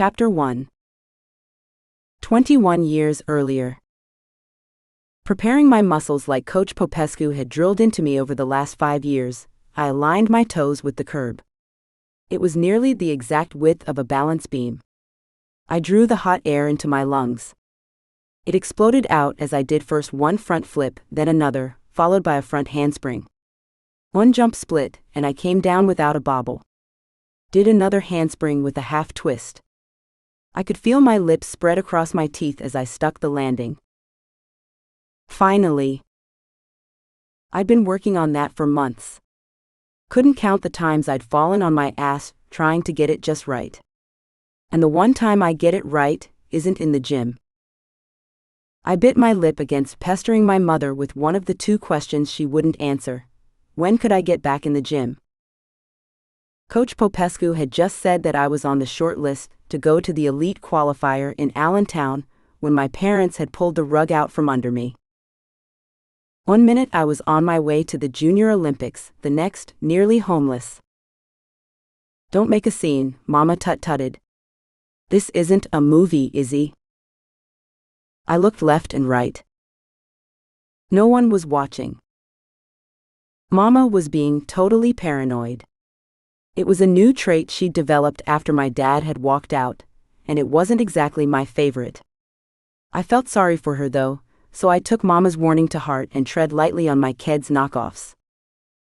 Chapter 1. 21 years earlier. Preparing my muscles like Coach Popescu had drilled into me over the last 5 years, I aligned my toes with the curb. It was nearly the exact width of a balance beam. I drew the hot air into my lungs. It exploded out as I did first one front flip, then another, followed by a front handspring. One jump split, and I came down without a bobble. Did another handspring with a half twist. I could feel my lips spread across my teeth as I stuck the landing. Finally. I'd been working on that for months. Couldn't count the times I'd fallen on my ass trying to get it just right. And the one time I get it right isn't in the gym. I bit my lip against pestering my mother with one of the two questions she wouldn't answer. When could I get back in the gym? Coach Popescu had just said that I was on the short list to go to the elite qualifier in Allentown when my parents had pulled the rug out from under me. 1 minute I was on my way to the Junior Olympics, the next, nearly homeless. "Don't make a scene," Mama tut-tutted. "This isn't a movie, Izzy." I looked left and right. No one was watching. Mama was being totally paranoid. It was a new trait she'd developed after my dad had walked out, and it wasn't exactly my favorite. I felt sorry for her though, so I took Mama's warning to heart and tread lightly on my kids' knockoffs.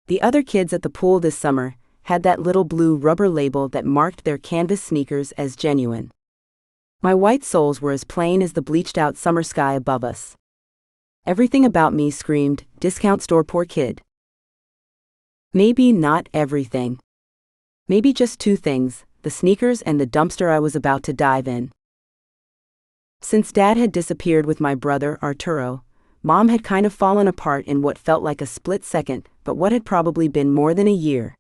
The other kids at the pool this summer had that little blue rubber label that marked their canvas sneakers as genuine. My white soles were as plain as the bleached-out summer sky above us. Everything about me screamed, "Discount store poor kid." Maybe not everything. Maybe just two things, the sneakers and the dumpster I was about to dive in. Since Dad had disappeared with my brother Arturo, Mom had kind of fallen apart in what felt like a split second, but what had probably been more than a year.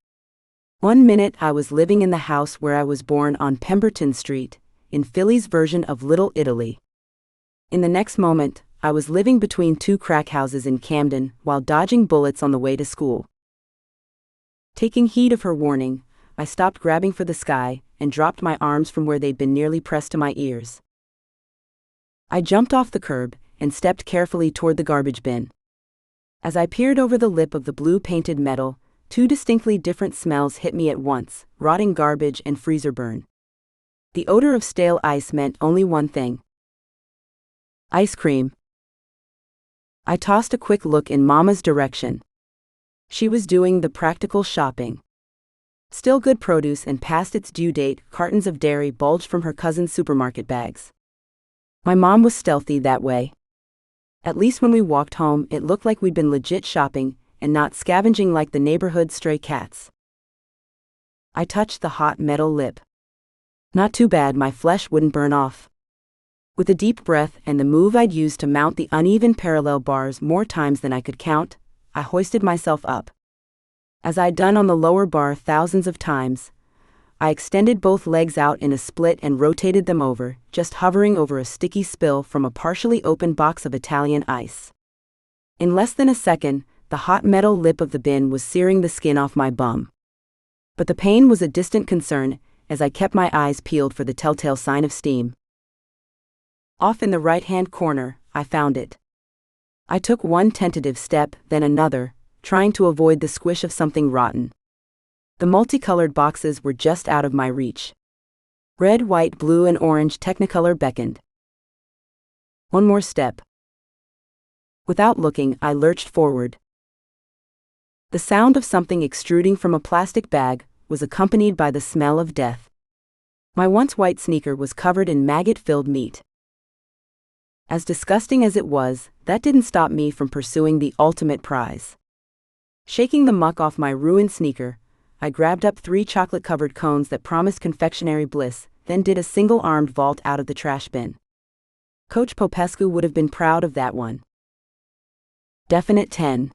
1 minute I was living in the house where I was born on Pemberton Street, in Philly's version of Little Italy. In the next moment, I was living between two crack houses in Camden while dodging bullets on the way to school. Taking heed of her warning, I stopped grabbing for the sky and dropped my arms from where they'd been nearly pressed to my ears. I jumped off the curb and stepped carefully toward the garbage bin. As I peered over the lip of the blue-painted metal, two distinctly different smells hit me at once: rotting garbage and freezer burn. The odor of stale ice meant only one thing: ice cream. I tossed a quick look in Mama's direction. She was doing the practical shopping. Still good produce and past its due date, cartons of dairy bulged from her cousin's supermarket bags. My mom was stealthy that way. At least when we walked home, it looked like we'd been legit shopping and not scavenging like the neighborhood stray cats. I touched the hot metal lip. Not too bad, my flesh wouldn't burn off. With a deep breath and the move I'd used to mount the uneven parallel bars more times than I could count, I hoisted myself up. As I'd done on the lower bar thousands of times, I extended both legs out in a split and rotated them over, just hovering over a sticky spill from a partially open box of Italian ice. In less than a second, the hot metal lip of the bin was searing the skin off my bum. But the pain was a distant concern as I kept my eyes peeled for the telltale sign of steam. Off in the right-hand corner, I found it. I took one tentative step, then another, trying to avoid the squish of something rotten. The multicolored boxes were just out of my reach. Red, white, blue, and orange Technicolor beckoned. One more step. Without looking, I lurched forward. The sound of something extruding from a plastic bag was accompanied by the smell of death. My once white sneaker was covered in maggot-filled meat. As disgusting as it was, that didn't stop me from pursuing the ultimate prize. Shaking the muck off my ruined sneaker, I grabbed up 3 chocolate-covered cones that promised confectionery bliss, then did a single-armed vault out of the trash bin. Coach Popescu would have been proud of that one. Definite 10.